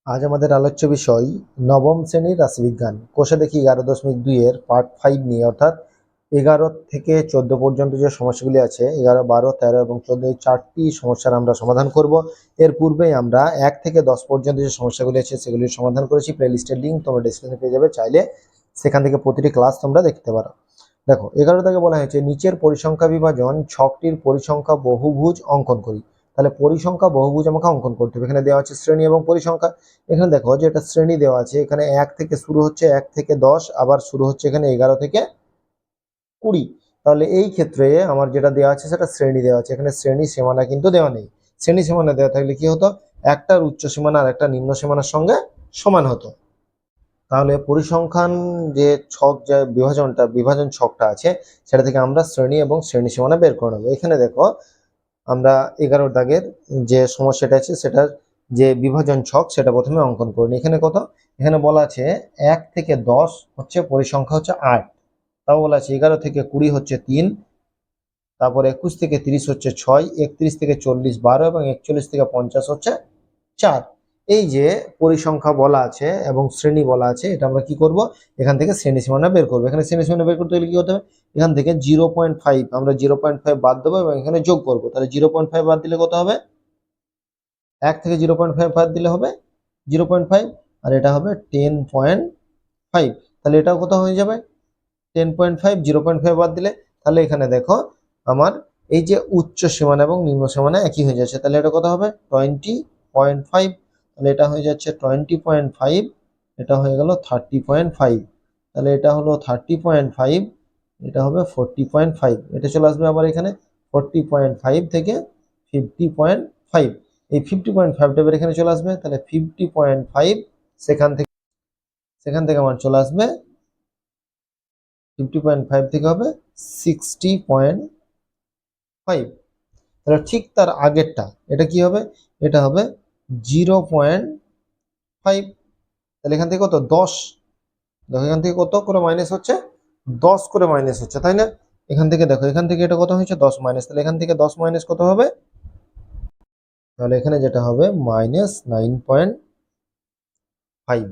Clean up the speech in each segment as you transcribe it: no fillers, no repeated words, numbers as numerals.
আজ আমাদের আলোচ্য বিষয় নবম শ্রেণীর রাশিবিজ্ঞান। কোষে দেখি 11.2 পার্ট 5 নিয়ে, অর্থাৎ 11 থেকে 14 পর্যন্ত যে সমস্যাগুলি আছে, 11, 12, 13 এবং 14, এই 4টি সমস্যার আমরা সমাধান করব। এর পূর্বেই আমরা 1 থেকে 10 পর্যন্ত যে সমস্যাগুলি আছে সেগুলির সমাধান করেছি। প্লেলিস্টের লিঙ্ক তোমরা ডেসক্রিপশনে পেয়ে যাবে, চাইলে সেখান থেকে প্রতিটি ক্লাস তোমরা দেখতে পারো। দেখো, 11 থেকে বলা হয়েছে নিচের পরিসংখ্যা বিভাজন ছকটির পরিসংখ্যা বহুভুজ অঙ্কন করি। তাহলে পরিসংখ্যা বহুভুজ আমাকে অঙ্কন করতে হবে। এখানে দেওয়া আছে শ্রেণী এবং পরিসংখ্যা। এখানে দেখো যে এটা শ্রেণী দেওয়া আছে, এখানে 1 থেকে শুরু হচ্ছে, 1 থেকে 10, আবার শুরু হচ্ছে এখানে 11 থেকে 20। তাহলে এই ক্ষেত্রে আমার যেটা দেওয়া আছে সেটা শ্রেণী দেওয়া আছে, এখানে শ্রেণী সীমানা কিন্তু দেওয়া নেই। শ্রেণী সীমানা দেওয়া থাকলে কি হতো, একটার উচ্চ সীমানা আর একটা নিম্ন সীমানার সঙ্গে সমান হতো। তাহলে পরিসংখ্যান যে ছক, যে বিভাজন ছকটা আছে, সেটা থেকে আমরা শ্রেণী এবং শ্রেণী সীমানা বের করে নেবো। এখানে দেখো আমরা 11 দাগের যে সমস্যাটা আছে সেটার যে বিভাজন ছক সেটা প্রথমে অঙ্কন করি। এখানে কত, এখানে বলা আছে 1 থেকে 10 হচ্ছে পরিসংখ্যা হচ্ছে 8, তাও বলা আছে 11 থেকে 20 হচ্ছে 3, তারপর 21 থেকে 30 হচ্ছে 6, 31 থেকে 40 12 এবং 41 থেকে 50 হচ্ছে 4। এই যে পরিসংখ্যা বলা আছে এবং শ্রেণী বলা আছে, এটা আমরা কি করব, এখান থেকে শ্রেণী সীমানা বের করবো। এখানে শ্রেণী সীমানা বের করতে গেলে কি হতে হবে, এখান থেকে 0.5 আমরা 0.5 বাদ দেবো এবং এখানে যোগ করব। তাহলে 0.5 বাদ দিলে কত হবে, 1 থেকে 0.5 বাদ দিলে হবে 0.5, আর এটা হবে 10.5। তাহলে এটাও কত হয়ে যাবে 10.5, 0.5 বাদ দিলে। তাহলে এখানে দেখো আমার এই যে উচ্চ সীমানা এবং নিম্ন সীমানা একই হয়ে যাচ্ছে। তাহলে এটা কত হবে 20.5। তাহলে এটা হয়ে যাচ্ছে 20.5, এটা হয়ে গেল 30.5। তাহলে এটা হলো 30.5, এটা হবে 40.5। এটা চলে আসবে আবার এখানে 40.5 থেকে 50.5। এই 50.5টা এখানে চলে আসবে। তাহলে 50.5 সেখান থেকে আমার চলে আসবে 50.5 থেকে হবে 60.5। তাহলে ঠিক তার আগেরটা, এটা কি হবে, এটা হবে 0.5। তাহলে এখান থেকে কত 10, দেখো এখান থেকে কত করে মাইনাস হচ্ছে, 10 করে মাইনাস হচ্ছে, তাই না? এখান থেকে দেখো, এখান থেকে এটা কত হয়েছে 10 মাইনাস, তাহলে এখান থেকে 10 মাইনাস কত হবে, তাহলে এখানে যেটা হবে -9.5।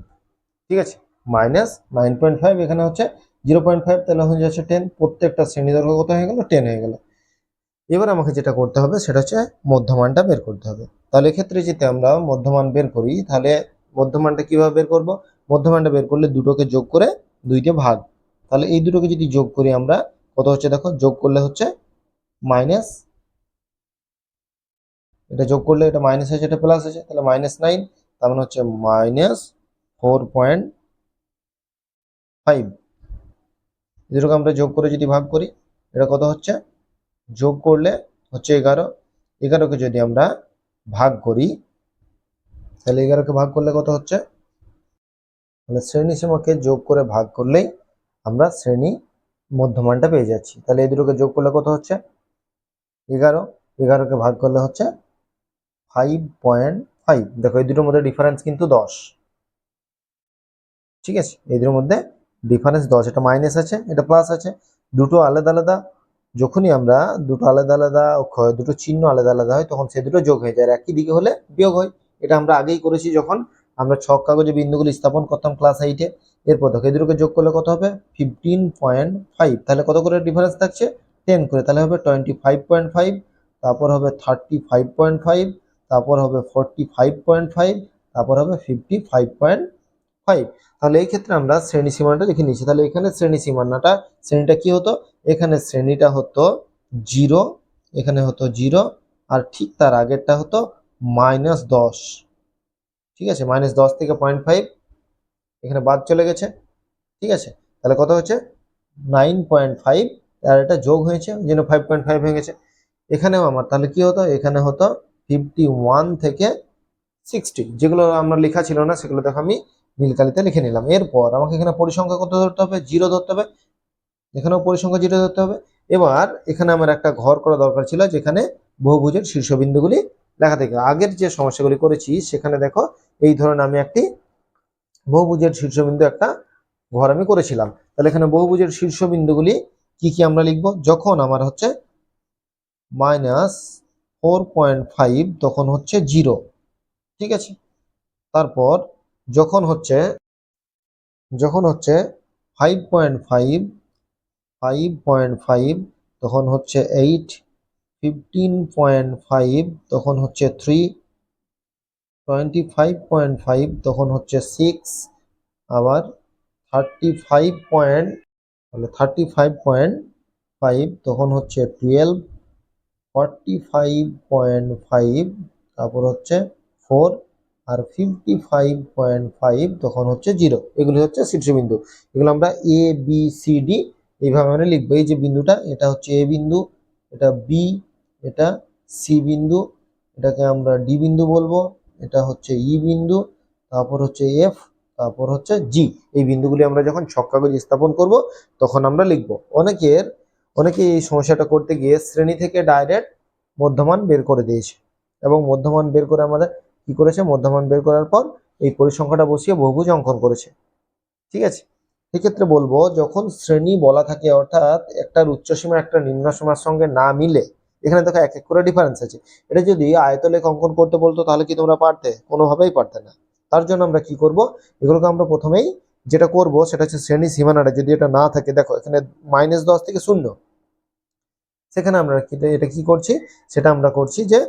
ঠিক আছে, -9.5, এখানে হচ্ছে 0.5, তাহলে হয়ে যাচ্ছে 10। প্রত্যেকটা শ্রেণী দৈর্ঘ্য কত হয়ে গেল, 10 হয়ে গেল। এবার আমাকে যেটা করতে হবে সেটা হচ্ছে মধ্যমানটা বের করতে হবে। তাহলে এক্ষেত্রে যদি আমরা মধ্যমান বের করি, তাহলে মধ্যমানটা কিভাবে বের করব, মধ্যমানটা বের করলে দুটোকে যোগ করে 2 ভাগ। তাহলে এই দুটোকে যদি যোগ করি আমরা, কত হচ্ছে দেখো, যোগ করলে হচ্ছে মাইনাস, এটা যোগ করলে এটা মাইনাস হয়েছে, এটা প্লাস হয়েছে, তাহলে -9, তার মানে হচ্ছে -4.5। দুটোকে আমরা যোগ করে যদি ভাগ করি, এটা কত হচ্ছে, যোগ করলে হচ্ছে 11। 11কে যদি আমরা ভাগ করি, তাহলে 11কে ভাগ করলে কত হচ্ছে, তাহলে শ্রেণী সীমাকে যোগ করে ভাগ করলেই আমরা শ্রেণী মধ্যমানটা পেয়ে যাচ্ছি। তাহলে এই দুটোকে যোগ করলে কত হচ্ছে 11, 11কে ভাগ করলে হচ্ছে 5.5। দেখো এই দুটোর মধ্যে ডিফারেন্স কিন্তু 10। ঠিক আছে, এই দুটোর মধ্যে ডিফারেন্স 10, এটা মাইনাস আছে, এটা প্লাস আছে। দুটো আলাদা আলাদা, যখনই আমরা দুটো আলাদা আলাদা অক্ষর, দুটো চিহ্ন আলাদা আলাদা হয়, তখন সে দুটো যোগ হয়ে যায়, আর একই দিকে হলে বিয়োগ হয়। এটা আমরা আগেই করেছি যখন আমরা ছক কাগজে বিন্দুগুলি স্থাপন করতাম ক্লাস 8-এ। এরপর দেখো এই দুটোকে যোগ করলে কত হবে 15.5। তাহলে কত করে ডিফারেন্স থাকছে, 10 করে। তাহলে হবে 25.5, তারপর হবে 35.5, তারপর হবে 45.5, তারপর হবে 55.5। তাহলে এই ক্ষেত্রে আমরা শ্রেণী সীমানাটা লিখে নিচ্ছি। তাহলে এখানে শ্রেণীটা কি হতো, এখানে শ্রেণীটা হতো 0, এখানে হতো 0, আর ঠিক তার আগেরটা হতো -10। ঠিক আছে, -10 থেকে 0.5 এখানে বাদ চলে গেছে। ঠিক আছে, তাহলে কত হচ্ছে 9.5, আর এটা যোগ হয়েছে ওই জন্য 5.5 হয়ে গেছে। এখানেও আমার তাহলে কি হতো, এখানে হতো 51 থেকে 60, যেগুলো আমরা লেখা ছিল না সেগুলো দেখো আমি নীলকালিতে লিখে নিলাম। এরপর আমাকে এখানে পরিসংখ্যা কত ধরতে হবে, 0 ধরতে হবে, এখানেও পরিসংখ্যা 0 ধরতে হবে। এবার এখানে আমার একটা ঘর করা দরকার ছিল, যেখানে বহুভুজের শীর্ষবিন্দুগুলি লেখা থাকে। আগের যে সমস্যাগুলি করেছি সেখানে দেখো এই ধরনের আমি একটি বহুভুজের শীর্ষবিন্দু একটা ঘর আমি করেছিলাম। তাহলে এখানে বহুভুজের শীর্ষবিন্দুগুলি কি কি আমরা লিখব, যখন আমার হচ্ছে -4.5 তখন হচ্ছে 0। ঠিক আছে, তারপর যখন হচ্ছে 5.5, 5.5, তখন হচ্ছে 8, 15.5, তখন হচ্ছে 3, 25.5, তখন হচ্ছে 6, আবার 35.5, তখন হচ্ছে 12, 45.5, তারপর হচ্ছে 4, আর 55.5, তখন হচ্ছে 0। এগুলি হচ্ছে শীর্ষবিন্দু। এগুলো আমরা এ বি সি ডি এইভাবে আমরা লিখবো। এই যে বিন্দুটা, এটা হচ্ছে এ বিন্দু, এটা বি, এটা সি বিন্দু, এটাকে আমরা ডি বিন্দু বলবো, এটা হচ্ছে ই বিন্দু, তারপর হচ্ছে এফ, তারপর হচ্ছে জি। এই বিন্দুগুলি আমরা যখন ছক্কাগুলি স্থাপন করব তখন আমরা লিখবো। অনেকে এই সমস্যাটা করতে গিয়ে শ্রেণী থেকে ডাইরেক্ট মধ্যমান বের করে দিয়েছে, এবং মধ্যমান বের করে আমাদের কি করেছে, মধ্যমান বের করার পর এই পরিসংখ্যাটা বসিয়ে বহুভুজ অঙ্কন করেছে। ঠিক আছে, সেক্ষেত্রে বলবো যখন শ্রেণী বলা থাকে অর্থাৎ একটার উচ্চসীমা একটা নিম্নসীমার সঙ্গে না মিলে, এখানে দেখো এক এক করে ডিফারেন্স আছে। এটা যদি আয়তলেখ অঙ্কন করতে বলতো তাহলে কি তোমরা পারতে? কোনোভাবেই পারতে না। তার জন্য আমরা কি করব, এগুলোকে আমরা প্রথমেই যেটা করব সেটা হচ্ছে শ্রেণী সীমানাটা যদি এটা না থাকে, দেখো এখানে -10 থেকে 0, সেখানে আমরা এটা কি করছি, সেটা আমরা করছি যে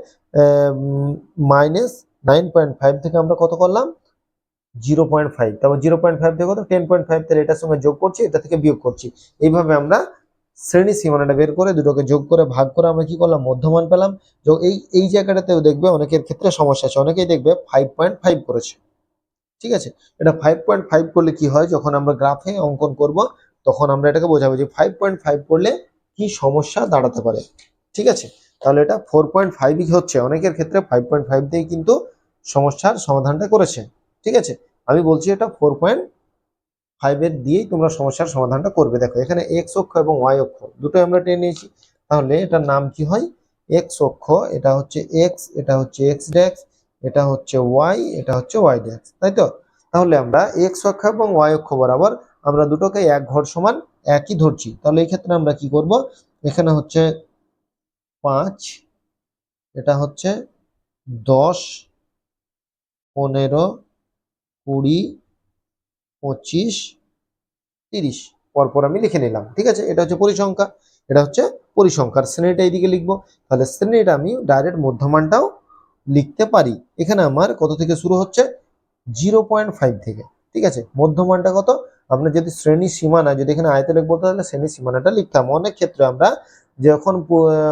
-9.5 থেকে আমরা কত করলাম, 0.5, তারপর 0.5 থেকে কত 10.5, তাহলে এটার সঙ্গে যোগ করছি, এটা থেকে বিয়োগ করছি। এইভাবে আমরা শ্রেণী সীমানাটা বের করে দুটোকে যোগ করে ভাগ করে আমরা কি করলাম, মধ্যমান পেলাম। এই এই জায়গাটাতেও দেখবে অনেকের ক্ষেত্রে সমস্যা আছে, অনেকেই দেখবে 5.5 করেছে। ঠিক আছে, এটা 5.5 করলে কি হয়, যখন আমরা গ্রাফে অঙ্কন করব তখন আমরা এটাকে বোঝাবো যে 5.5 করলে কি সমস্যা দাঁড়াতে পারে। ঠিক আছে, তাহলে এটা 4.5 হচ্ছে, অনেকের ক্ষেত্রে 5.5 দিয়ে কিন্তু সমস্যার সমাধানটা করেছে। ঠিক আছে, আমি বলছি এটা 4.5 এর দিয়েই তোমরা সমস্যার সমাধানটা করবে। দেখো এখানে এক্স অক্ষ এবং ওয়াই অক্ষ দুটোই আমরা টেনে নিয়েছি, তাহলে এটার নাম কি হয়, এক্স অক্ষ, এটা হচ্ছে এক্স, এটা হচ্ছে এক্স ড্যাক্স, এটা হচ্ছে ওয়াই, এটা হচ্ছে ওয়াই ড্যাক্স, তাই তো? তাহলে আমরা এক্স অক্ষ এবং ওয়াই অক্ষ বরাবর আমরা দুটোকে এক ঘর সমান একই ধরছি। তাহলে এই ক্ষেত্রে আমরা কি করব, এখানে হচ্ছে 5, এটা হচ্ছে 10, 15, 20, 25, 30 পরপর আমি লিখে নিলাম। ঠিক আছে, এটা হচ্ছে পরিসংখ্যা, এটা হচ্ছে পরিসংখ্যার শ্রেণীটা এইদিকে লিখবো। তাহলে শ্রেণীটা আমি ডাইরেক্ট মধ্যমানটাও লিখতে পারি। এখানে আমার কত থেকে শুরু হচ্ছে, 0.5 থেকে। ঠিক আছে, মধ্যমানটা কত, আমরা যদি শ্রেণী সীমানা যদি এখানে আয়তলেখ বলতে তাহলে শ্রেণী সীমানাটা লিখতাম। অনেক ক্ষেত্রে আমরা যখন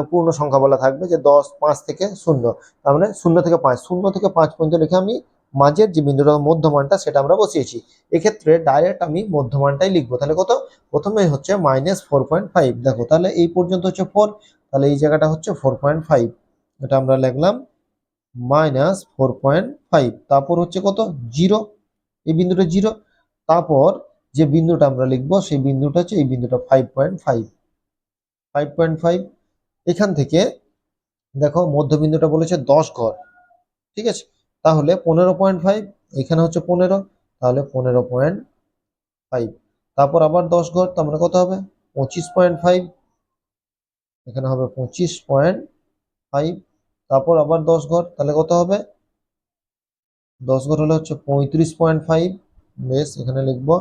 পূর্ণ সংখ্যা বলা থাকবে যে 10, 5 থেকে 0, তার মানে 0 থেকে 5, 0 থেকে 5 পর্যন্ত লিখে আমি মাঝের যে বিন্দুটা মধ্যমানটা সেটা আমরা বসিয়েছি। এক্ষেত্রে ডাইরেক্ট আমি মধ্যমানটাই লিখবো। তাহলে কত, প্রথমেই হচ্ছে -4.5, দেখো তাহলে এই পর্যন্ত হচ্ছে 4, তাহলে এই জায়গাটা হচ্ছে 4.5, এটা আমরা লিখলাম -4.5, তারপর হচ্ছে কত, 0, এই বিন্দুটা 0, তারপর যে বিন্দুটা আমরা লিখবো সেই বিন্দুটা হচ্ছে এই বিন্দুটা 5.5, 5.5, এখান থেকে দেখো মধ্যবিন্দুটা বলেছে 10 ঘর। ঠিক আছে, তাহলে 15.5, এখানে হচ্ছে 15, তাহলে 15.5, তারপর আবার 10 ঘর, তার মানে কত হবে 25.5, এখানে হবে 25.5, তারপর আবার 10 ঘর, তাহলে কত হবে, 10 ঘর হলে হচ্ছে 35.5, বেশ এখানে লিখবো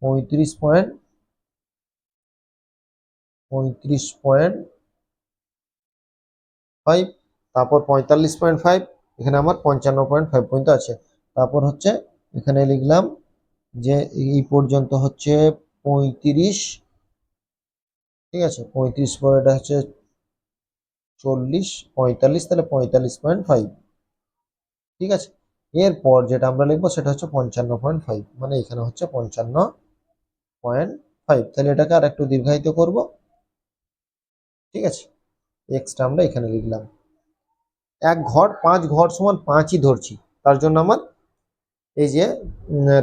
35.5, তারপর 45.5, এখানে আমার 55.5 পর্যন্ত আছে। তারপর হচ্ছে এখানে লিখলাম যে এই পর্যন্ত হচ্ছে 35, ঠিক আছে, 35 পর এটা হচ্ছে 40, 45, তাহলে 45.5। ঠিক আছে, এরপর যেটা আমরা লিখবো সেটা হচ্ছে 55.5, মানে এখানে হচ্ছে 55.5। তাহলে এটাকে আর একটু দীর্ঘায়িত করব। ঠিক আছে, এক্সটা আমরা এখানে লিখলাম। এক ঘর 5 ঘর সমান 5ই ধরছি, তার জন্য আমার এই যে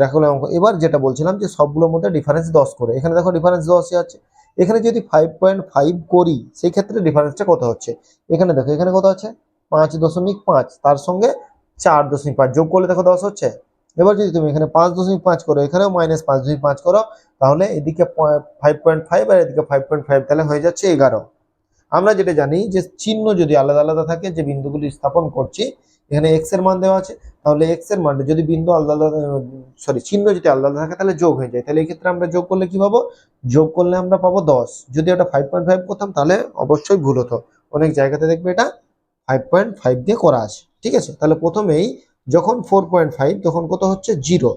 রাখলাম অঙ্ক। এবার যেটা বলছিলাম যে সবগুলোর মধ্যে ডিফারেন্স 10 করে, এখানে দেখো ডিফারেন্স 10ই আছে। এখানে যদি 5.5 করি সেই ক্ষেত্রে ডিফারেন্সটা কত হচ্ছে, এখানে দেখো এখানে কত আছে 5.5, তার সঙ্গে 4.5 যোগ করলে দেখো 10 হচ্ছে। এবার যদি তুমি এখানে 5.5 করো, এখানেও -5.5 করো, তাহলে এদিকে 5.5 আর এদিকে 5.5, তাহলে হয়ে যাচ্ছে 11। আমরা যেটা জানি যে চিহ্ন যদি আলাদা আলাদা থাকে, যে বিন্দুগুলি স্থাপন করছি এখানে এক্স এর মান দেওয়া আছে, তাহলে এক্স এর মান যদি বিন্দু আলাদা আলাদা, সরি চিহ্ন যদি আলাদা আলাদা থাকে তাহলে যোগ হয়ে যায়। তাহলে এই ক্ষেত্রে আমরা যোগ করলে কি পাবো? যোগ করলে আমরা পাবো 10। যদি এটা 5.5 করতাম তাহলে অবশ্যই ভুল হতো। অনেক জায়গাতে দেখবে এটা 5.5 দিয়ে করা আছে। ঠিক আছে, তাহলে প্রথমেই যখন 4.5 তখন কত হচ্ছে? 0।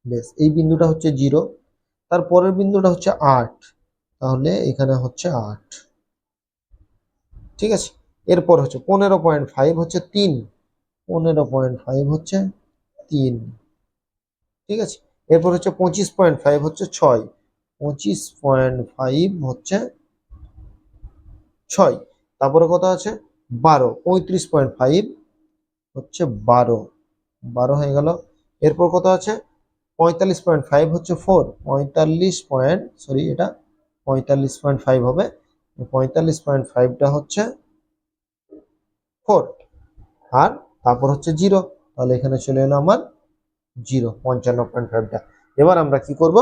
বেশ, এই বিন্দুটা হচ্ছে 0। তারপরের বিন্দুটা হচ্ছে 8, তাহলে এখানে হচ্ছে 8। ঠিক আছে, এরপর হচ্ছে 15.5 হচ্ছে 3, 15.5 হচ্ছে 3। ঠিক আছে, এরপর হচ্ছে 25.5 হচ্ছে 6, 25.5 হচ্ছে 6। তারপরে কত আছে? 12, 35.5 হচ্ছে 12, 12 হয়ে গেল। এরপর কত আছে? 45.5 হচ্ছে 4, 45 পয়েন্ট, সরি এটা 45.5 হবে, 45.5টা হচ্ছে 4, আর তারপর হচ্ছে 0, তাহলে এখানে চলে এলো আমার 0, 55.5টা। এবার আমরা কি করব?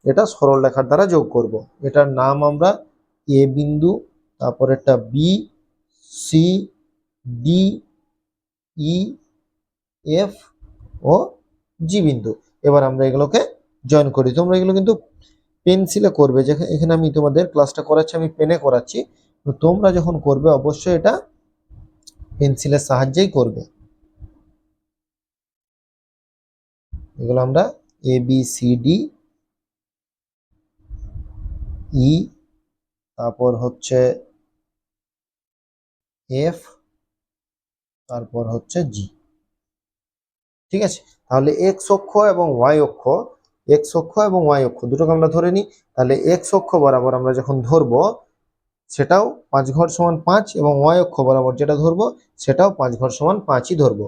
এটা সরল রেখার দ্বারা যোগ করব। এটার নাম আমরা এ বিন্দু, তারপর একটা B, C, D, E, F ও জি বিন্দু। এবার আমরা এগুলোকে জয়েন করি। তোমরা এগুলো কিন্তু পেন্সিলে করবে, যেখানে এখানে আমি তোমাদের ক্লাসটা করাচ্ছি আমি পেনে করাচ্ছি, তো তোমরা যখন করবে অবশ্যই এটা পেন্সিলের সাহায্যেই করবে। এগুলো আমরা এ বি সি ডি, ই, তারপর হচ্ছে এফ, তারপর হচ্ছে জি। ঠিক আছে, তাহলে এক্স অক্ষ এবং ওয়াই অক্ষ, এক্স অক্ষ এবং ওয়াই অক্ষ দুটোকে আমরা ধরে নিই। তাহলে এক্স অক্ষ বরাবর আমরা যখন ধরবো সেটাও 5 ঘর সমান 5, এবং ওয়াই অক্ষ বরাবর যেটা ধরবো সেটাও 5 ঘর সমান 5ই ধরবো।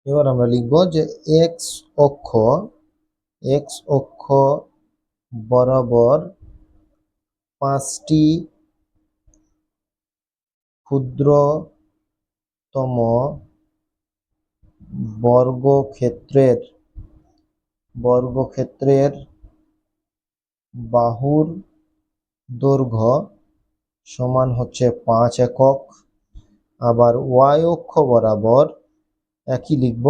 এবার আমরা লিখবো যে এক্স অক্ষ, এক্স অক্ষ বরাবর 5টি ক্ষুদ্রতম বর্গক্ষেত্রের বাহুর দৈর্ঘ্য সমান হচ্ছে 5 একক। আবার ওয়াই অক্ষ বরাবর একই লিখব,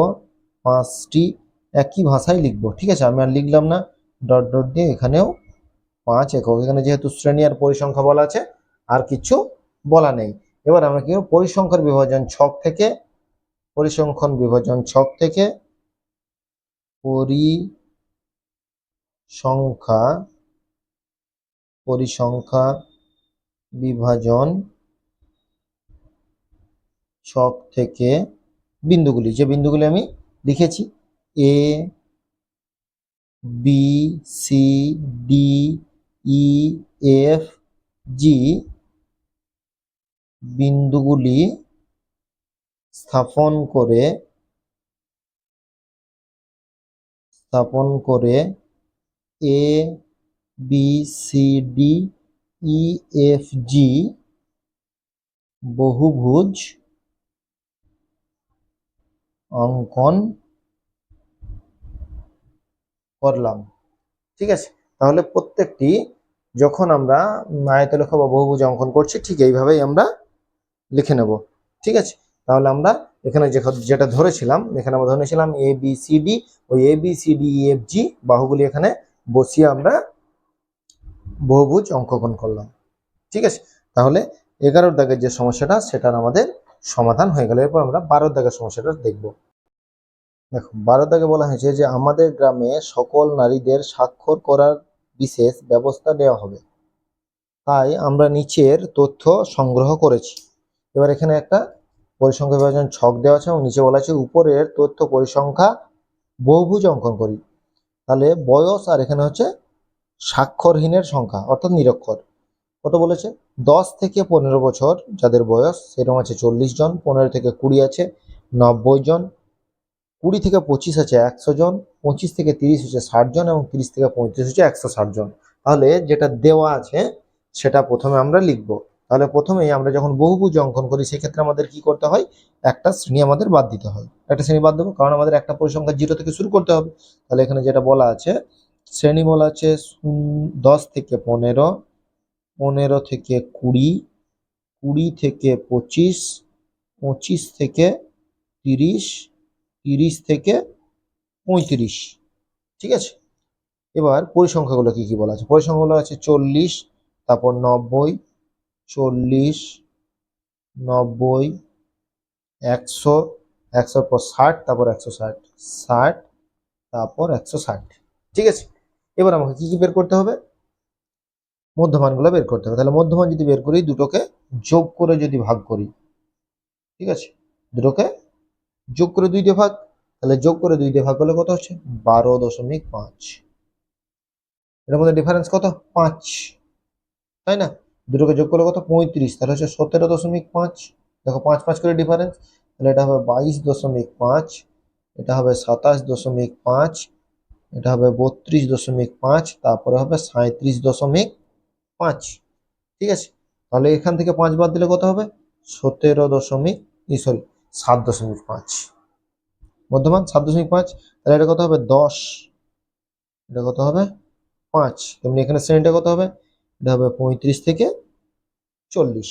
5টি, একই ভাষায় লিখব। ঠিক আছে, আমি আর লিখলাম না, ডট ডট দিয়ে এখানেও 5 একক। এখানে যেহেতু শ্রেণী আর পরিসংখ্যা বলা আছে আর কিছু বলা নেই। এবার আমরা কি করব? পরিসংখ্যান বিভাজন ছক থেকে, পরিসংখ্যান বিভাজন ছক থেকে পরিসংখ্যা বিভাজন ছক থেকে বিন্দুগুলি, যে বিন্দুগুলি আমি লিখেছি, A B C D E F G, বিন্দুগুলি স্থাপন করে A B C D E F G বহুভুজ অঙ্কন করলাম। ঠিক আছে, তাহলে প্রত্যেকটি যখন আমরা আয়তলেখা বা বহুভুজ অঙ্কন করছি ঠিক এইভাবেই আমরা লিখে নেব। ঠিক আছে, তাহলে আমরা এখানে যেটা ধরেছিলাম, এখানে আমরা ধরেছিলাম এ বি সি ডি, ওই A B C D E F G বাহুগুলি এখানে বসিয়ে আমরা বহুভুজ অঙ্কন করলাম। ঠিক আছে, তাহলে 11 দাগের যে সমস্যাটা সেটার আমাদের সমাধান হয়ে গেল। এরপর আমরা 12 দাগের সমস্যাটা দেখব। দেখো, 12 দাগে বলা হয়েছে যে আমাদের গ্রামে সকল নারীদের স্বাক্ষর করার বিশেষ ব্যবস্থা দেওয়া হবে, তাই আমরা নিচের তথ্য সংগ্রহ করেছি। এবার এখানে একটা পরিসংখ্যা বিভাজন ছক দেওয়া আছে এবং নিচে বলা আছে উপরের তথ্য পরিসংখ্যা বহুভুজ অঙ্কন করি। তাহলে বয়স আর এখানে হচ্ছে স্বাক্ষরহীনের সংখ্যা অর্থাৎ নিরক্ষর কত বলেছে? 10 থেকে 15 বছর যাদের বয়স সেরকম আছে 40 জন, 15 থেকে 20 আছে 90 জন, 20 থেকে 25 আছে 100 জন, 25 থেকে 30 হচ্ছে 60 জন, এবং 30 থেকে 35 হচ্ছে 160 জন। তাহলে যেটা দেওয়া আছে সেটা প্রথমে আমরা লিখব। তাহলে প্রথমেই আমরা যখন বহুভুজ অঙ্কন করি সেক্ষেত্রে আমাদের কি করতে হয়? একটা শ্রেণী আমাদের বাদ দিতে হয়। একটা শ্রেণী বাদ দেবো কারণ আমাদের একটা পরিসংখ্যা 0 থেকে শুরু করতে হবে। তাহলে এখানে যেটা বলা আছে, শ্রেণী বলা আছে 10 থেকে 15, 15 থেকে 20, 20 থেকে 25, 25 থেকে 30, 30 থেকে 35, ঠিক আছে। এবার পরিসংখ্যাগুলো কি কি বলা আছে? পরিসংখ্যাগুলো আছে 40, তারপর 90, 40, 90, 100, 100 পর 60, তারপর 160, 60, তারপর 160, ঠিক আছে। এবার আমাকে কি কি বের করতে হবে? মধ্যমানগুলো বের করতে হবে। তাহলে মধ্যমান যদি বের করি, দুটোকে যোগ করে যদি ভাগ করি, ঠিক আছে, দুটোকে যোগ করে 2 দিয়ে ভাগ, তাহলে যোগ করে 2 দিয়ে ভাগ করলে কত হচ্ছে? 12.5। এর মধ্যে ডিফারেন্স কত? 5, তাই না? দুটোকে যোগ করলে কত? 35, তাহলে হচ্ছে 17.5। দেখো 5 5 করে ডিফারেন্স, তাহলে এটা হবে 22.5, এটা হবে 27.5, এটা হবে 32.5, তারপরে হবে 37.5, ঠিক আছে। তাহলে এখান থেকে 5 বাদ দিলে কত হবে? 7.5। মধ্যমান 7.5, তাহলে এটা কত হবে? 10। এটা কত হবে? 5। তেমনি এখানে শ্রেণীটা কত হবে? এটা হবে 35 থেকে 40।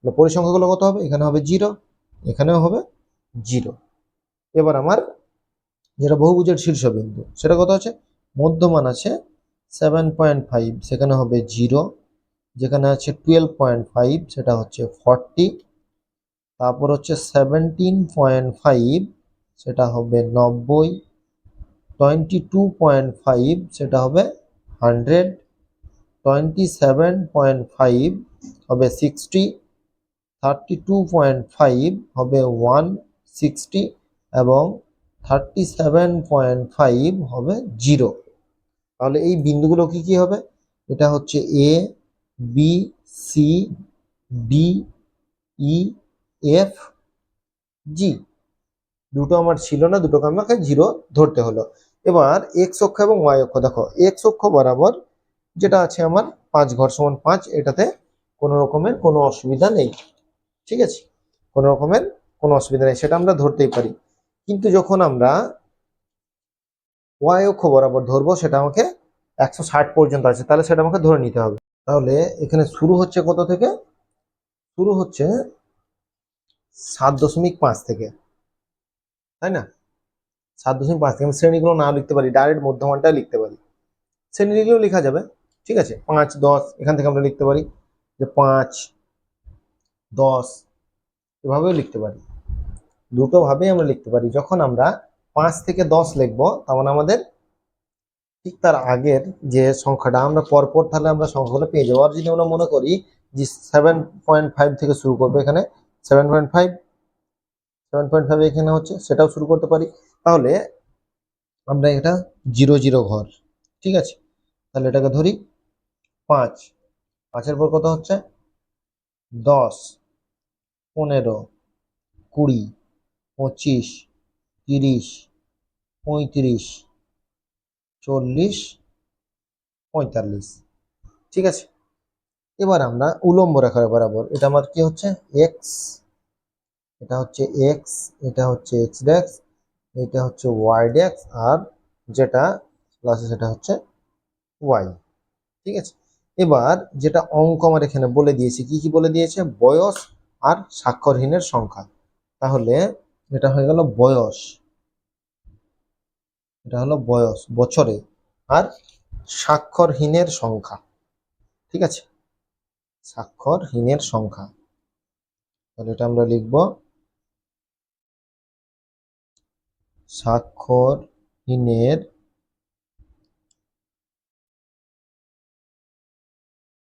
পরিসংখ্যাগুলো কত হবে? এখানে হবে 0, এখানেও হবে 0। এবার আমার যেটা বহুভুজের শীর্ষবিন্দু, সেটা কত আছে? মধ্যমান আছে 7.5, সেখানে হবে 0। যেখানে আছে 12.5, সেটা হচ্ছে 40। তারপর হচ্ছে 17.5, সেটা হবে 90। 22.5, সেটা হবে 100। 27.5 হবে 60। 32.5 হবে 160 এবং 37.5 হবে 0। তাহলে এই বিন্দুগুলো কি কি হবে? এটা হচ্ছে A, B, C, D, E, F, জি। দুটো আমার ছিল না, দুটোকে আমাকে 0 ধরতে হলো। এবার এক্স অক্ষ এবং ওয়াই অক্ষ দেখো। এক্স অক্ষ বরাবর যেটা আছে আমার 5 ঘর সমান 5, এটাতে কোনো রকমের কোনো অসুবিধা নেই, ঠিক আছে। কোনো রকমের কোনো অসুবিধা নেই, সেটা আমরা ধরতেই পারি। কিন্তু যখন আমরা ওয়াই অক্ষ বরাবর ধরবো, সেটা আমাকে 160 পর্যন্ত আছে, তাহলে সেটা আমাকে ধরে নিতে হবে। তাহলে এখানে শুরু হচ্ছে কত থেকে? শুরু হচ্ছে 7.5 থেকে, তাই না? 7.5 থেকে আমি শ্রেণীগুলো না লিখতে পারি, ডাইরেক্ট মধ্যমানটা লিখতে পারি। শ্রেণী লিখলেও লেখা যাবে, ঠিক আছে। 5, 10 এখান থেকে আমরা লিখতে পারি যে 5, 10 এভাবেও লিখতে পারি। দুটো ভাবেই আমরা লিখতে পারি। যখন আমরা 5 থেকে 10 লিখবো, তখন আমাদের ঠিক তার আগের যে সংখ্যাটা আমরা পরপর, তাহলে আমরা সংখ্যাগুলো পেয়ে যাবো। আর যদি আমরা মনে করি যে 7.5 থেকে শুরু করবো, এখানে 7.5, 7.5 এখানে হচ্ছে, সেটাও শুরু করতে পারি। তাহলে আমরা এটা 0 0 ঘর, ঠিক আছে। তাহলে এটাকে ধরি 5, 5-এর পর কত হচ্ছে? 10, 15, 20, 25, 30, 35, 40, 45, ঠিক আছে। এবার আমরা উলম্ব রেখার বরাবর, এটা আমার কি হচ্ছে? এক্স, এটা হচ্ছে এক্স, এটা হচ্ছে এক্স ড্যাক্স, এটা হচ্ছে ওয়াই ড্যাক্স, আর যেটা প্লাস সেটা হচ্ছে ওয়াই, ঠিক আছে। এবার যেটা অঙ্ক আমার এখানে বলে দিয়েছে, কি কি বলে দিয়েছে? বয়স আর স্বাক্ষরহীনের সংখ্যা। তাহলে এটা হয়ে গেল বয়স, এটা হলো বয়স বছরে, আর স্বাক্ষরহীনের সংখ্যা, ঠিক আছে। স্বাক্ষরহীনের সংখ্যা, তাহলে এটা আমরা লিখব স্বাক্ষরহীনের,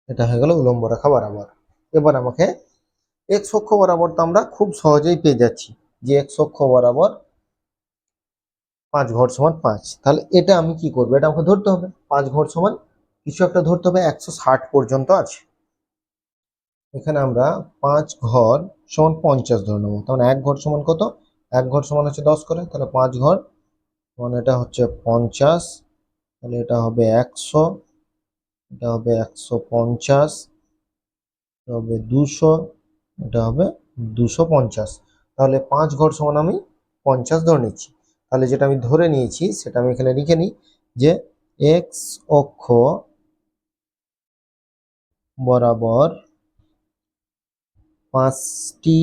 এটা হয়ে গেল উলম্ব রেখা বরাবর। এবার আমাকে এক্স অক্ষ বরাবর তো আমরা খুব সহজেই পেয়ে যাচ্ছি যে এক্স অক্ষ বরাবর 5 ঘর সমান 5। তাহলে এটা আমি কি করবো? এটা আমাকে ধরতে হবে 5 ঘর সমান কিছু একটা ধরতে হবে, 160 পর্যন্ত আছে। এখানে আমরা 5 ঘর সমান 50 ধরে নেবো। তাহলে 1 ঘর সমান কত? 1 ঘর সমান হচ্ছে 10 করে, তাহলে 5 ঘর মানে এটা হচ্ছে 50, তাহলে এটা হবে 100, এটা হবে 150, এটা হবে 200, এটা হবে 250। তাহলে 5 ঘর সমান আমি 50 ধরে নিচ্ছি। তাহলে যেটা আমি ধরে নিয়েছি সেটা আমি এখানে লিখে নিই যে এক্স অক্ষ বরাবর 5টি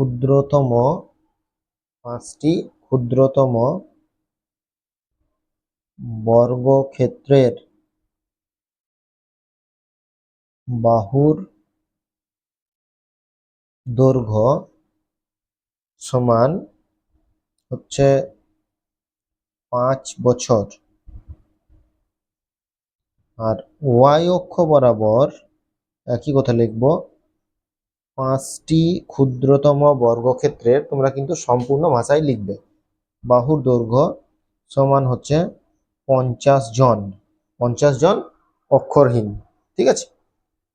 ক্ষুদ্রতম 5টি ক্ষুদ্রতম বর্গক্ষেত্রের বাহুর দৈর্ঘ্য সমান হচ্ছে 5 বছর। আর ওয়াই অক্ষ বরাবর একই কথা লিখব, 5টি ক্ষুদ্রতম বর্গক্ষেত্রের, তোমরা কিন্তু সম্পূর্ণ ভাষায় লিখবে, বাহুর দৈর্ঘ্য সমান হচ্ছে 50 জন, 50 জন অক্ষরহীন। ঠিক আছে,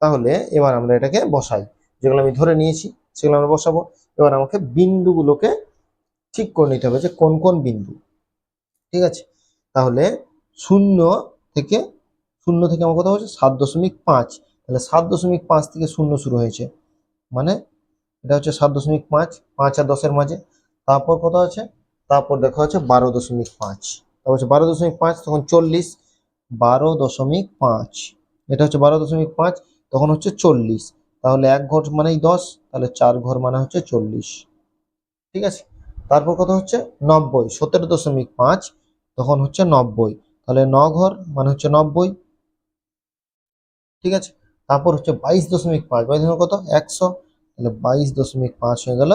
তাহলে এবার আমরা এটাকে বসাই, যেগুলো আমি ধরে নিয়েছি সেগুলো আমরা বসাবো। এবার আমাকে বিন্দুগুলোকে ঠিক করে নিতে হবে যে কোন কোন বিন্দু। ঠিক আছে, তাহলে শূন্য থেকে আমার কথা হচ্ছে 7.5, তাহলে 7.5 থেকে শূন্য শুরু হয়েছে, মানে এটা হচ্ছে 7.5, 5 আর 10-এর মাঝে। তারপর কত আছে, তারপর দেখা হচ্ছে 12.5, তারপর হচ্ছে 12.5, তখন 40, 12.5, এটা হচ্ছে 12.5, তখন হচ্ছে 40, তাহলে 1 ঘর মানেই 10, তাহলে 4 ঘর মানে হচ্ছে 40। ঠিক আছে, তারপর কত হচ্ছে 90, 17.5, তখন হচ্ছে 90, তাহলে 9 ঘর মানে হচ্ছে 90। ঠিক আছে, তারপর হচ্ছে 22.5, 22 কত 100, তাহলে 22.5 হয়ে গেল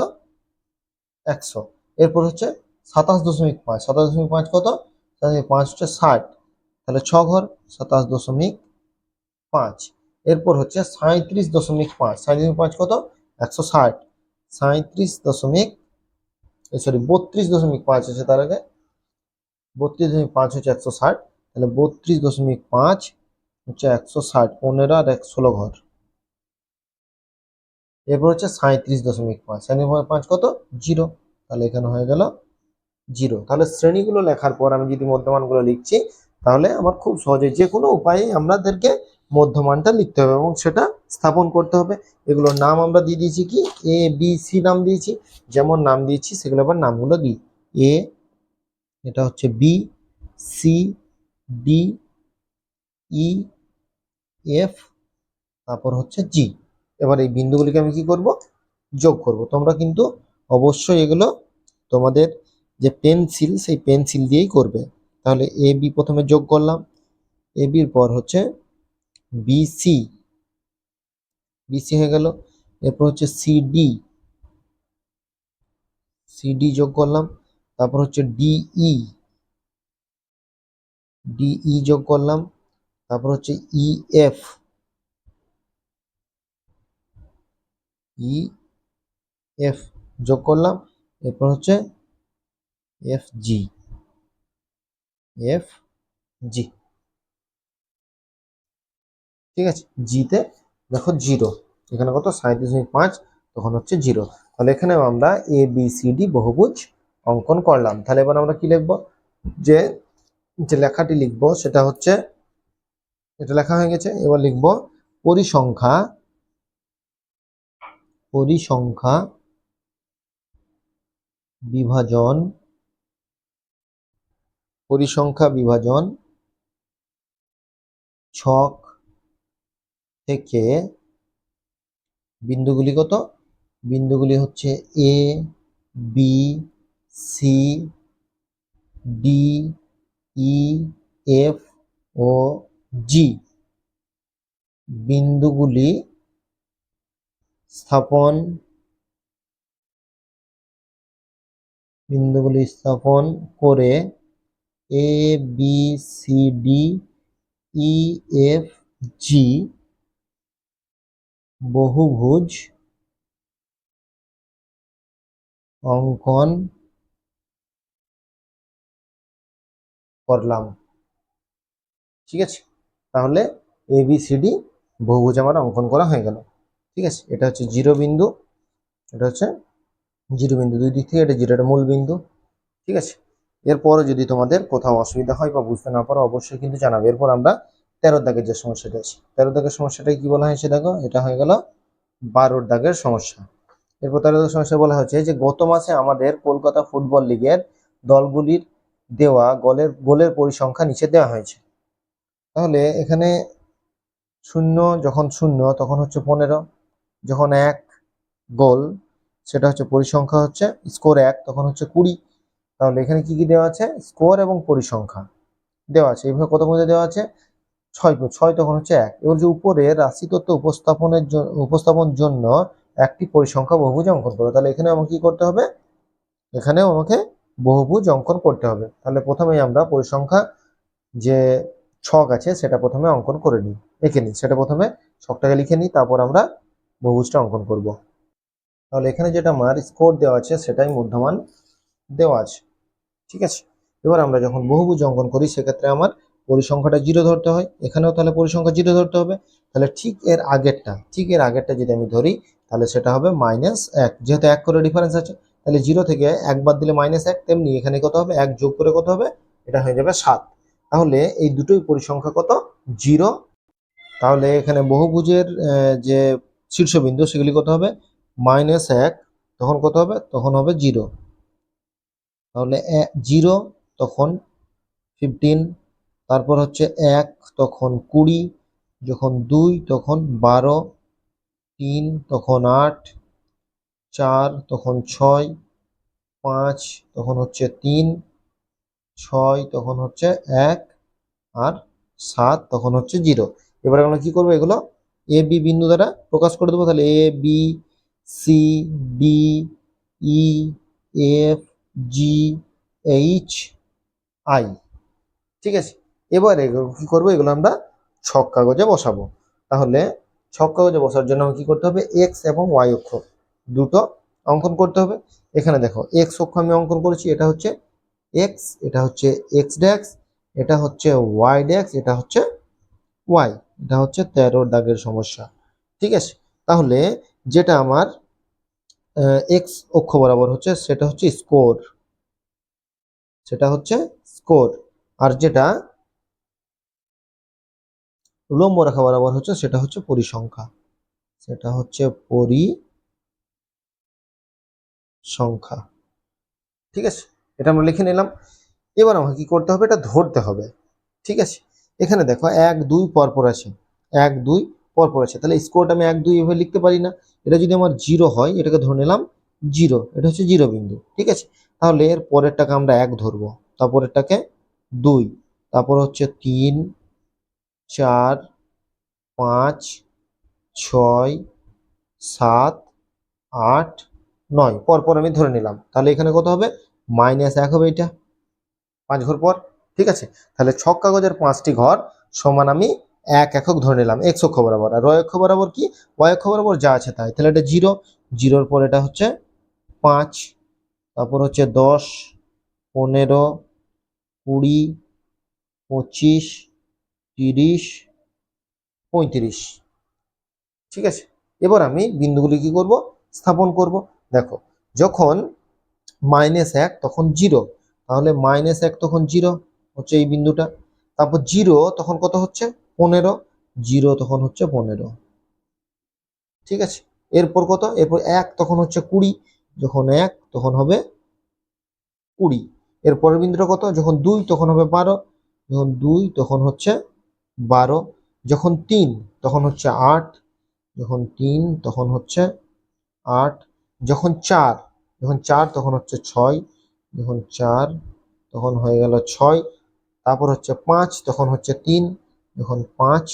100। এরপর হচ্ছে 27.5, 27.5 কত, 27.5 হচ্ছে 60, তাহলে 6 ঘর 27.5। এরপর হচ্ছে 37.5, 37.5 কত 160, 32.5 আছে, তার আগে 32.5 হচ্ছে 160, তাহলে 32.5 হচ্ছে 160, 15 আর 16 ঘর। এরপর হচ্ছে 37.5, 37.5 কত 0, তাহলে এখানে হয়ে গেল 0। তাহলে শ্রেণীগুলো লেখার পর আমি যদি মধ্যমানগুলো লিখছি, তাহলে আমার খুব সহজে যে কোনো উপায়ে আমাদেরকে মধ্যমানটা লিখতে হবে এবং সেটা স্থাপন করতে হবে। এগুলোর নাম আমরা দিয়ে দিয়েছি কি, এ বি সি নাম দিয়েছি, যেমন নাম দিয়েছি সেগুলো আবার নামগুলো দিই। এ, এটা হচ্ছে B, C, D, E, F, তারপর হচ্ছে জি। এবার এই বিন্দুগুলিকে আমি কি করব, যোগ করব। তোমরা কিন্তু অবশ্যই এগুলো তোমাদের যে পেন্সিল, সেই পেন্সিল দিয়েই করবে। তাহলে এ বি প্রথমে যোগ করলাম, এ বির পর হচ্ছে বিসি, বিসি হয়ে গেল। এরপর হচ্ছে সিডি, সিডি যোগ করলাম। তারপর হচ্ছে ডিই, ডিই যোগ করলাম। তারপর হচ্ছে ইএফ, ইএফ যোগ করলাম। এরপর হচ্ছে এফ জি, এফ জি। ঠিক আছে, জিতে দেখো 0, এখানে কত 37.5, তখন হচ্ছে 0। তাহলে এখানেও আমরা এ বি সি ডি বহুভুজ অঙ্কন করলাম। তাহলে এবার আমরা কি লিখবো, যে যে লেখাটি লিখবো সেটা হচ্ছে, এটা লেখা হয়ে গেছে। এবার লিখবো পরিসংখ্যা, পরিসংখ্যা বিভাজন, পরিসংখ্যা বিভাজন ছক থেকে বিন্দুগুলি কত, বিন্দুগুলি হচ্ছে A B C D E F ও জি, বিন্দুগুলি স্থাপন, বিন্দুগুলি স্থাপন করে A B C D E F G বহুভুজ অঙ্কন করলাম। ঠিক আছে, তাহলে এ বি সি ডি বহুভুজ আমার অঙ্কন করা হয়ে গেল। ঠিক আছে, এটা হচ্ছে 0 বিন্দু, এটা হচ্ছে 0 বিন্দু, দুই দিক থেকে এটা 0, এটা মূল বিন্দু। ঠিক আছে, এরপরে যদি তোমাদের কোথাও অসুবিধা হয় বা বুঝতে না পারো অবশ্যই কিন্তু জানাবে। এরপর আমরা 13 দাগের যে সমস্যাটা আছে, 13 দাগের সমস্যাটা কি বলা হয়েছে দেখো, এটা হয়ে গেল 12 দাগের সমস্যা। এরপর 13 দাগের সমস্যা বলা হচ্ছে যে গত মাসে আমাদের কলকাতা ফুটবল লিগের দলগুলির দেওয়া গোলের পরিসংখ্যা নিচে দেওয়া হয়েছে। তাহলে এখানে শূন্য, যখন শূন্য তখন হচ্ছে 15, যখন 1 গোল সেটা হচ্ছে পরিসংখ্যা হচ্ছে স্কোর 1 তখন হচ্ছে 20। তাহলে এখানে কি কি দেওয়া আছে, স্কোর এবং পরিসংখ্যা দেওয়া আছে। এইভাবে কত মধ্যে দেওয়া আছে, 6 তখন হচ্ছে 1। এবার যে উপরে রাশি তত্ত্ব উপস্থাপন জন্য একটি পরিসংখ্যা বহুভুজ অঙ্কন করো। তাহলে এখানে আমাকে কি করতে হবে, এখানেও আমাকে বহুভুজ অঙ্কন করতে হবে। তাহলে প্রথমেই আমরা পরিসংখ্যা যে ছক আছে সেটা প্রথমে অঙ্কন করে নিই, এঁকে নিই। সেটা প্রথমে ছকটাকে লিখে নিই, তারপর আমরা বহুভুজটা অঙ্কন করব। তাহলে এখানে যেটা আমার স্কোর দেওয়া আছে সেটাই মধ্যমান দেওয়া আছে, ঠিক আছে। এবার আমরা যখন বহুভুজ অঙ্কন করি সেক্ষেত্রে আমার পরিসংখ্যাটা 0 ধরতে হয়, এখানেও তাহলে পরিসংখ্যা 0 ধরতে হবে। তাহলে ঠিক এর আগেরটা যদি আমি ধরি তাহলে সেটা হবে -1, যেহেতু 1 করে ডিফারেন্স আছে। তাহলে 0 থেকে 1 বাদ দিলে -1, তেমনি এখানে কত হবে, 1 যোগ করে কত হবে, এটা হয়ে যাবে 7। তাহলে এই দুটোই পরিসংখ্যা কত, 0। তাহলে এখানে বহুভুজের যে শীর্ষবিন্দু সেগুলি কত হবে, -1, তখন কত হবে, তখন হবে 0। তাহলে 0 তখন 15, তারপর হচ্ছে 1 তখন 20, যখন 2 তখন 12, 3 তখন 8, 4 তখন 6, 5 তখন হচ্ছে 3, 6 তখন হচ্ছে 1, আর 7 তখন হচ্ছে 0। এবার আমরা কি করবো, এগুলো এ বি বিন্দু দ্বারা প্রকাশ করে দেবো। তাহলে A B C D E F G H I, ঠিক আছে। এবারে কি করবো, এগুলো আমরা ছক কাগজে বসাবো। তাহলে ছক কাগজে বসার জন্য কি করতে হবে, এক্স এবং ওয়াই অক্ষ দুটো অঙ্কন করতে হবে। এখানে দেখো এক্স অক্ষ আমি অঙ্কন করেছি, এটা হচ্ছে এক্স, এটা হচ্ছে এক্স ড্যাক্স, এটা হচ্ছে ওয়াই ড্যাক্স, এটা হচ্ছে ওয়াই, এটা হচ্ছে 13 দাগের সমস্যা, ঠিক আছে। তাহলে যেটা আমার এক্স অক্ষ বরাবর হচ্ছে সেটা হচ্ছে স্কোর, সেটা হচ্ছে স্কোর। আর যেটা উলম্ব রেখা বরাবর হচ্ছে সেটা হচ্ছে পরিসংখ্যা, সেটা হচ্ছে পরিসংখ্যা, ঠিক আছে। এটা আমরা লিখে নিলাম। এবার আমাকে কি করতে হবে, এটা ধরতে হবে, ঠিক আছে। এখানে দেখো 1 2 পরপর আছে, 1 2 পরপর আছে। তাহলে স্কোরটা আমি 1 2 এভাবে লিখতে পারি না। এটা যদি আমার 0 হয়, এটাকে ধরে নিলাম 0, এটা হচ্ছে 0 বিন্দু, ঠিক আছে। তাহলে এর পরেরটাকে আমরা 1 ধরবো, তারপরেরটাকে 2, তারপর হচ্ছে 3 4 5 6 7 8 9 পরপর আমি ধরে নিলাম। তাহলে এখানে কত হবে, -1 হবে, এটা 5 ঘর পর, ঠিক আছে। তাহলে ছক কাগজের 5টি ঘর সমান আমি 1 একক ধরে নিলাম এক্স অক্ষ বরাবর। আর ওয়াই অক্ষ বরাবর কি, ওয়াই অক্ষ বরাবর যা আছে তাই। তাহলে এটা 0, 0-র পর এটা হচ্ছে 5, তারপর হচ্ছে 10 15 20 25 30 35, ঠিক আছে। এবার আমি বিন্দুগুলি কি করব, স্থাপন করব। দেখো যখন -1 তখন 0, তাহলে -1 তখন 0 হচ্ছে এই বিন্দুটা। তারপর 0 তখন কত হচ্ছে, 15, 0 তখন হচ্ছে 15, ঠিক আছে। এরপর কত, এরপর 1 তখন হচ্ছে 20, যখন 1 তখন হবে 20। এর পরের বিন্দুটা কত, যখন 2 তখন হবে 12, যখন 2 তখন হচ্ছে 12, যখন 3 তখন হচ্ছে 8, যখন 3 তখন হচ্ছে 8, যখন 4, তখন হচ্ছে 6, যখন 4 তখন হয়ে গেল 6, তারপর হচ্ছে 5 তখন হচ্ছে 3, যখন 5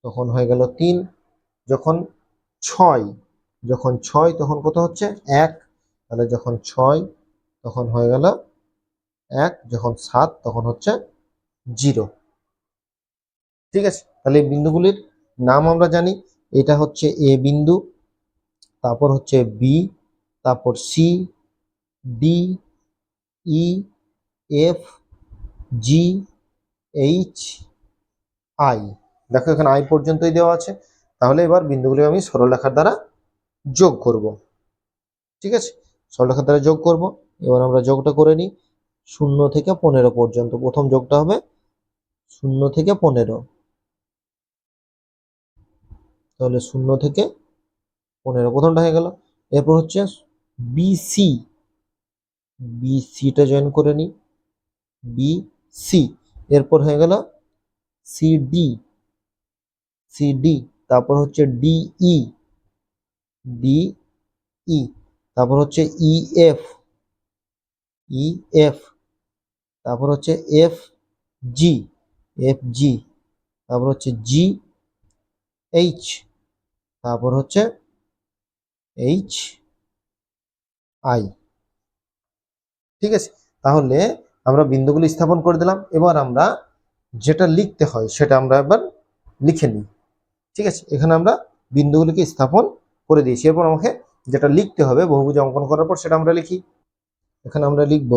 তখন হয়ে গেল 3, যখন 6, তখন কত হচ্ছে 1, তাহলে যখন 6 তখন হয়ে গেল 1, যখন 7 তখন হচ্ছে 0, ঠিক আছে। তাহলে এই বিন্দুগুলির নাম আমরা জানি, এটা হচ্ছে এ বিন্দু, তারপর হচ্ছে বি, তারপর C D E F G H I. দেখো এখানে আই পর্যন্তই দেওয়া আছে। তাহলে এবার বিন্দুগুলি আমি সরলরেখার দ্বারা যোগ করব, ঠিক আছে। সরলরেখার দ্বারা যোগ করব। এবার আমরা যোগটা করে নিই 0 থেকে 15 পর্যন্ত। প্রথম যোগটা হবে 0 থেকে 15, তাহলে 0 থেকে 15 প্রথমটা হয়ে গেল। এরপর হচ্ছে বিসি, বিসিটা জয়েন করে নিই, বিসি। এরপর হয়ে গেল সিডি, সিডি, তারপর হচ্ছে ডিই, ডিই, তারপর হচ্ছে ই এফ, ই এফ, তারপর হচ্ছে এফ জি, এফ জি, তারপর হচ্ছে জি এইচ, তারপর হচ্ছে এইচ আই। ঠিক আছে, তাহলে আমরা বিন্দুগুলি স্থাপন করে দিলাম। এবার আমরা যেটা লিখতে হয় সেটা আমরা এবার লিখে নিই। ঠিক আছে, এখানে আমরা বিন্দুগুলিকে স্থাপন করে দিয়েছি। এরপর আমাকে যেটা লিখতে হবে বহুভুজ অঙ্কন করার পর সেটা আমরা লিখি। এখানে আমরা লিখব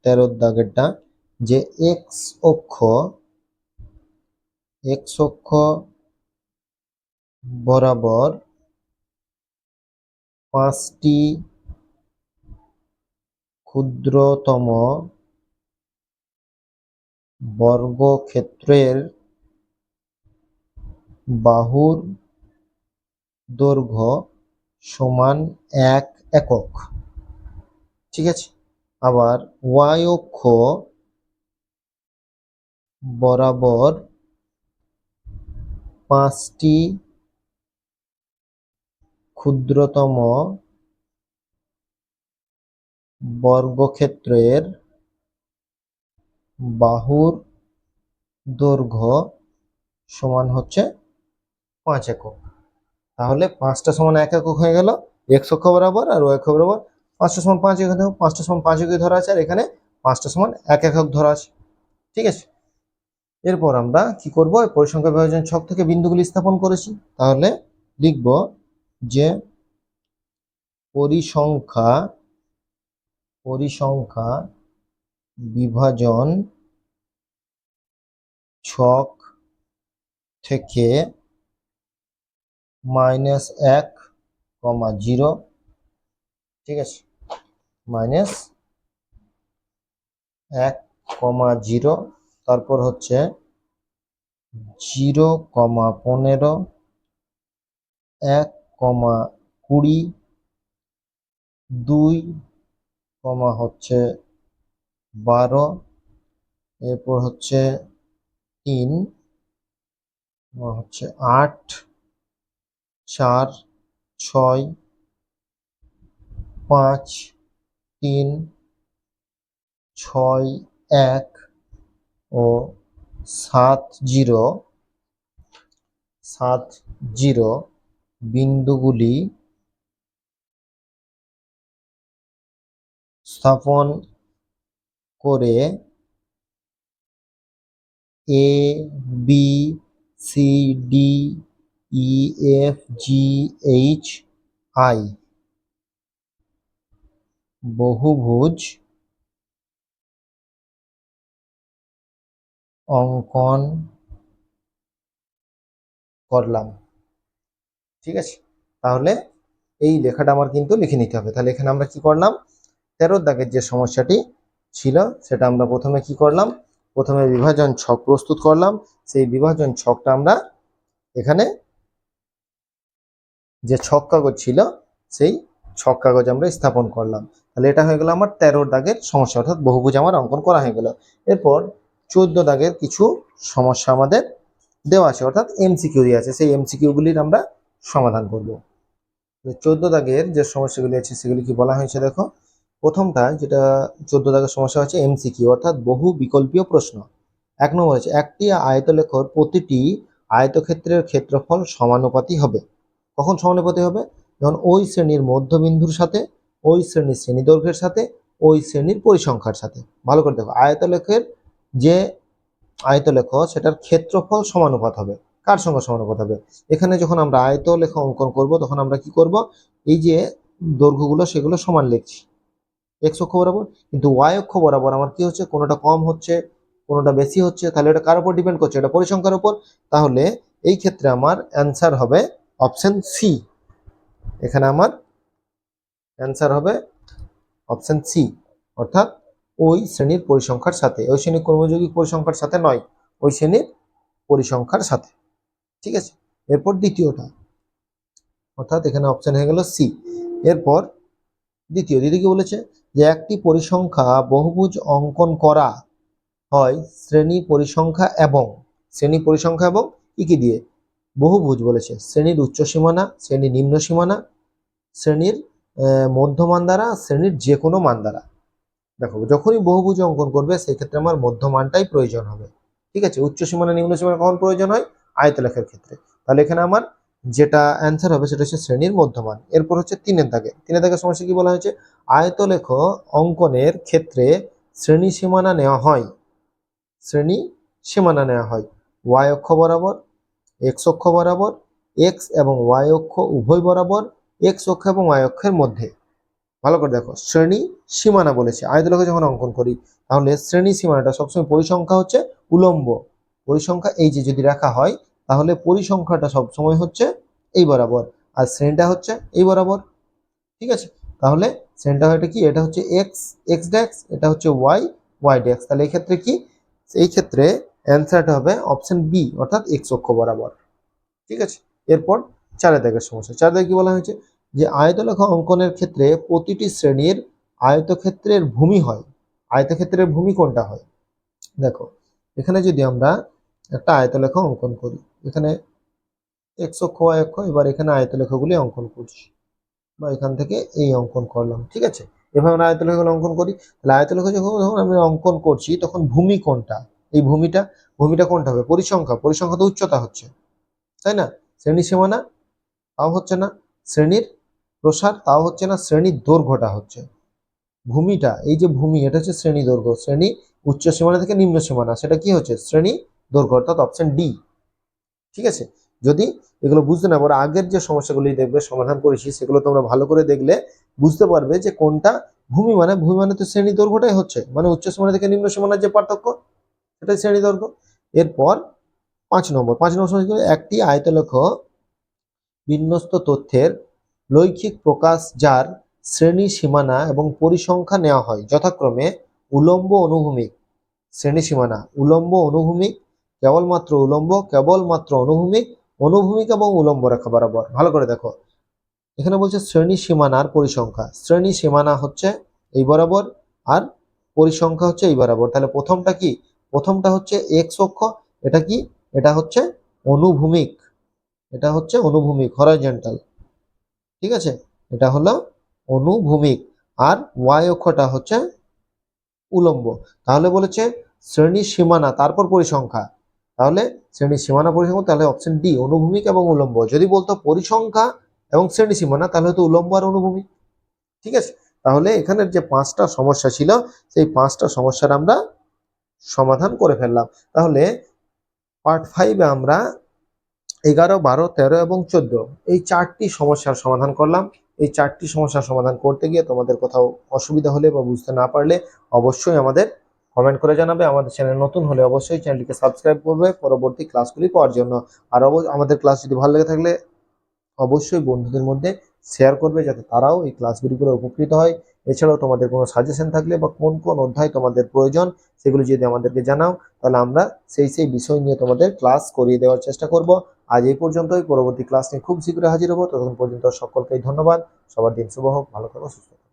13 দাগেরটা যে এক্স অক্ষ, এক্স অক্ষ বরাবর 5টি ক্ষুদ্রতম বর্গক্ষেত্রের বাহুর দৈর্ঘ্য সমান 1 একক। ঠিক আছে, আবার ওয়াই অক্ষ বরাবর 5টি ক্ষুদ্রতম বর্গক্ষেত্রের বাহুর দৈর্ঘ্য সমান হচ্ছে 5 একক। তাহলে 5টা সমান 1 একক হয়ে গেল এক্স অক্ষ বরাবর, আর ওয়াই অক্ষ বরাবর 5টা সমান 5 এখানে 5টা সমান 5 একক ধরা আছে, আর এখানে 5টা সমান 1 একক ধরা আছে। ঠিক আছে, এরপর আমরা কি করব, পরিসংখ্যা বিভাজন ছক থেকে বিন্দুগুলি স্থাপন করেছি, তাহলে লিখব যে পরিসংখ্যা বিভাজন ছক থেকে -1, 0, ঠিক আছে, -1, 0, তারপর হচ্ছে 0,15, 1,20, 2, হচ্ছে 12, এরপর হচ্ছে 3, হচ্ছে 8, 4, 6, 5, 3, 6, 1 ও 7, 0 বিন্দুগুলি স্থাপন করে A B C D E F G H I বহুভুজ অঙ্কন করলাম। ঠিক আছে, তাহলে এই লেখাটা আমার কিন্তু লিখে নিতে হবে। তাহলে এখানে আমরা কি করলাম, 13 দাগের যে সমস্যাটি ছিল সেটা আমরা প্রথমে কি করলাম, প্রথমে বিভাজন ছক প্রস্তুত করলাম। সেই বিভাজন ছকটা আমরা এখানে যে ছক কাগজ ছিল সেই ছক কাগজ আমরা স্থাপন করলাম। তাহলে এটা হয়ে গেল আমার 13 দাগের সমস্যা, অর্থাৎ বহুভুজ আমার অঙ্কন করা হয়ে গেল। এরপর 14 দাগের কিছু সমস্যা আমাদের দেওয়া আছে, অর্থাৎ এমসিকিউ দেওয়া আছে, সেই এমসিকিউ গুলির আমরা সমাধান করব। 14 দাগের যে সমস্যাগুলি আছে সেগুলি কি বলা হয়েছে দেখো। প্রথমটা যেটা 14 দাগের সমস্যা হচ্ছে এমসিকিউ, অর্থাৎ বহু বিকল্পীয় প্রশ্ন। 1 নম্বর হচ্ছে একটি আয়তলেখর প্রতিটি আয়তক্ষেত্রের ক্ষেত্রফল সমানুপাতি হবে। কখন সমানুপাতি হবে, যখন ওই শ্রেণীর মধ্যবিন্দুর সাথে, ওই শ্রেণীর শ্রেণীদৈর্ঘ্যের সাথে, ওই শ্রেণীর পরিসংখ্যার সাথে। ভালো করে দেখো, আয়তলেখের যে আয়তলেখ সেটার ক্ষেত্রফল সমানুপাত হবে। কার সঙ্গে সমানুপাত হবে, এখানে যখন আমরা আয়তলেখ অঙ্কন করব তখন আমরা কি করব, এই যে দৈর্ঘ্যগুলো সেগুলো সমান লিখছি এক্স অক্ষ বরাবর, কিন্তু ওয়াই অক্ষ বরাবর আমার কি হচ্ছে, কোনোটা কম হচ্ছে কোনোটা বেশি হচ্ছে, তাহলে এটা কার উপর ডিপেন্ড করছে, এটা পরিসংখ্যার উপর। তাহলে এই ক্ষেত্রে আমার অ্যান্সার হবে অপশন সি। এখানে আমার অ্যান্সার হবে অপশন সি, অর্থাৎ ওই শ্রেণীর পরিসংখ্যার সাথে, ওই শ্রেণীর কর্মযোগী পরিসংখ্যার সাথে নয়, ওই শ্রেণীর পরিসংখ্যার সাথে। ঠিক আছে, এরপর দ্বিতীয়টা, অর্থাৎ এখানে অপশন হয়ে গেল সি। এরপর দ্বিতীয় কি বলেছে, যে একটি পরিসংখ্যা বহুভুজ অঙ্কন করা হয় শ্রেণী পরিসংখ্যা এবং কি দিয়ে, বহুভুজ বলেছে শ্রেণীর উচ্চ সীমানা, শ্রেণীর নিম্ন সীমানা, শ্রেণীর মধ্যমান দ্বারা শ্রেণীর যে কোনো মান দ্বারা। দেখো যখনই বহুভুজ অঙ্কন করবে সেই ক্ষেত্রে আমার মধ্যমানটাই প্রয়োজন হবে। ঠিক আছে, উচ্চ সীমানা নিম্ন সীমানা কখন প্রয়োজন হয়? আয়তলেখের ক্ষেত্রে। তাহলে এখানে আমার যেটা অ্যান্সার হবে সেটা হচ্ছে শ্রেণীর মধ্যমান। এরপর হচ্ছে 3 দাগে, 3 দাগের সমস্যা কি বলা হয়েছে? আয়তলেখ অঙ্কনের ক্ষেত্রে শ্রেণী সীমানা নেওয়া হয়। শ্রেণী সীমানা নেওয়া হয় ওয়াই অক্ষ বরাবর, এক্স অক্ষ বরাবর, এক্স এবং ওয়াই অক্ষ উভয় বরাবর, এক্স অক্ষ এবং ওয়াই অক্ষের মধ্যে। ভালো করে দেখো, শ্রেণী সীমানা বলেছে। আয়তলেখ যখন অঙ্কন করি তাহলে শ্রেণী সীমানাটা সবসময় পরিসংখ্যা হচ্ছে উলম্ব। পরিসংখ্যা এই যে যদি রাখা হয় তাহলে পরিসংখ্যাটা সবসময় হচ্ছে এই বরাবর, আর শ্রেণীটা হচ্ছে এই বরাবর। ঠিক আছে, তাহলে শ্রেণীটা এটা কি? এটা হচ্ছে এক্স, এক্স ড্যাক্স, এটা হচ্ছে ওয়াই, ওয়াই ড্যাক্স। তাহলে এই ক্ষেত্রে কি? এই ক্ষেত্রে অ্যান্সারটা হবে অপশন বি, অর্থাৎ এক্স অক্ষ বরাবর। ঠিক আছে, এরপর 4 দাগের সমস্যা। 4 দাগে কি বলা হয়েছে? যে আয়তলেখ অঙ্কনের ক্ষেত্রে প্রতিটি শ্রেণীর আয়তক্ষেত্রের ভূমি হয়। আয়তক্ষেত্রের ভূমি কোনটা হয়? দেখো এখানে যদি আমরা একটা আয়তলেখ অঙ্কন করি, এখানে এক্স অক্ষ ওয়াই অক্ষ, এবার এখানে আয়তলেখগুলি অঙ্কন করছি বা এখান থেকে এই অঙ্কন করলাম। ঠিক আছে, এভাবে আমরা আয়তলেখগুলো অঙ্কন করি। তাহলে আয়তলেখ যখন আমি অঙ্কন করছি তখন ভূমি কোনটা? এই ভূমিটা, ভূমিটা কোনটা হবে? পরিসংখ্যা। পরিসংখ্যা তো উচ্চতা হচ্ছে, তাই না? শ্রেণী সীমানা তাও হচ্ছে না, শ্রেণীর প্রসার তাও হচ্ছে না, শ্রেণীর দৈর্ঘ্যটা হচ্ছে। ভূমিটা, এই যে ভূমি, এটা হচ্ছে শ্রেণী দৈর্ঘ্য। শ্রেণী উচ্চ সীমানা থেকে নিম্ন সীমানা, সেটা কি হচ্ছে? শ্রেণী দৈর্ঘ্য, অর্থাৎ অপশন ডি। ঠিক আছে, যদি এগুলো বুঝতে না পারো, আগের যে সমস্যাগুলি দেখবে সমাধান করেছি সেগুলো তোমরা ভালো করে দেখলে বুঝতে পারবে যে কোনটা ভূমি। মানে ভূমি মানে তো শ্রেণী দৈর্ঘ্যটাই হচ্ছে, মানে উচ্চ সীমানা থেকে নিম্ন সীমানার যে পার্থক্য সেটাই শ্রেণী দৈর্ঘ্য। এরপর 5 নম্বর সমস্যা, একটি আয়তলেখ বিন্যস্ত তথ্যের লৈখিক প্রকাশ যার শ্রেণী সীমানা এবং পরিসংখ্যা নেওয়া হয় যথাক্রমে উলম্ব অনুভূমিক। শ্রেণী সীমানা উলম্ব অনুভূমিক, কেবলমাত্র উলম্ব, কেবলমাত্র অনুভূমিক, অনুভূমিক এবং উলম্ব রেখা বরাবর। ভালো করে দেখো, এখানে বলছে শ্রেণী সীমানার পরিসংখ্যা। শ্রেণী সীমানা হচ্ছে এই বরাবর আর পরিসংখ্যা হচ্ছে এই বরাবর। তাহলে প্রথমটা কি? প্রথমটা হচ্ছে এক্স অক্ষ, এটা কি? এটা হচ্ছে অনুভূমিক, এটা হচ্ছে অনুভূমিক, হরাইজন্টাল। ঠিক আছে, এটা হলো অনুভূমিক, আর ওয়াই অক্ষটা হচ্ছে উলম্ব। তাহলে বলেছে শ্রেণী সীমানা তারপর পরিসংখ্যা, তাহলে শ্রেণী সীমানা পরিসংখ্যা, তাহলে অপশন ডি অনুভূমিক এবং উলম্ব। যদি বলতো পরিসংখ্যা এবং শ্রেণী সীমানা তাহলে হতো উলম্ব আর অনুভূমিক। ঠিক আছে, তাহলে এখানের যে 5টা সমস্যা ছিল সেই 5টা সমস্যার আমরা সমাধান করে ফেললাম। তাহলে পার্ট 5-এ আমরা 11, 12, 13 এবং 14 এই 4টি সমস্যার সমাধান করলাম। এই 4টি সমস্যার সমাধান করতে গিয়ে তোমাদের কোথাও অসুবিধা হলে বা বুঝতে না পারলে অবশ্যই আমাদের কমেন্ট করে জানাবে। আমাদের চ্যানেল নতুন হলে অবশ্যই চ্যানেলটিকে সাবস্ক্রাইব করবে পরবর্তী ক্লাসগুলি পাওয়ার জন্য। আর আমাদের ক্লাস যদি ভালো লেগে থাকলে অবশ্যই বন্ধুদের মধ্যে শেয়ার করবে যাতে তারাও এই ক্লাসগুলি করে উপকৃত হয়। এছাড়াও তোমাদের কোনো সাজেশন থাকলে বা কোন কোন অধ্যায় তোমাদের প্রয়োজন সেগুলো যদি আমাদেরকে জানাও তাহলে আমরা সেই বিষয় নিয়ে তোমাদের ক্লাস করিয়ে দেওয়ার চেষ্টা করব। আজ এই পর্যন্তই, পরবর্তী ক্লাস নিয়ে খুব শীঘ্রই হাজির হবো। ততক্ষণ পর্যন্ত সকলকেই ধন্যবাদ। সবার দিন শুভ হোক, ভালো থাকো, সুস্থ থাকো।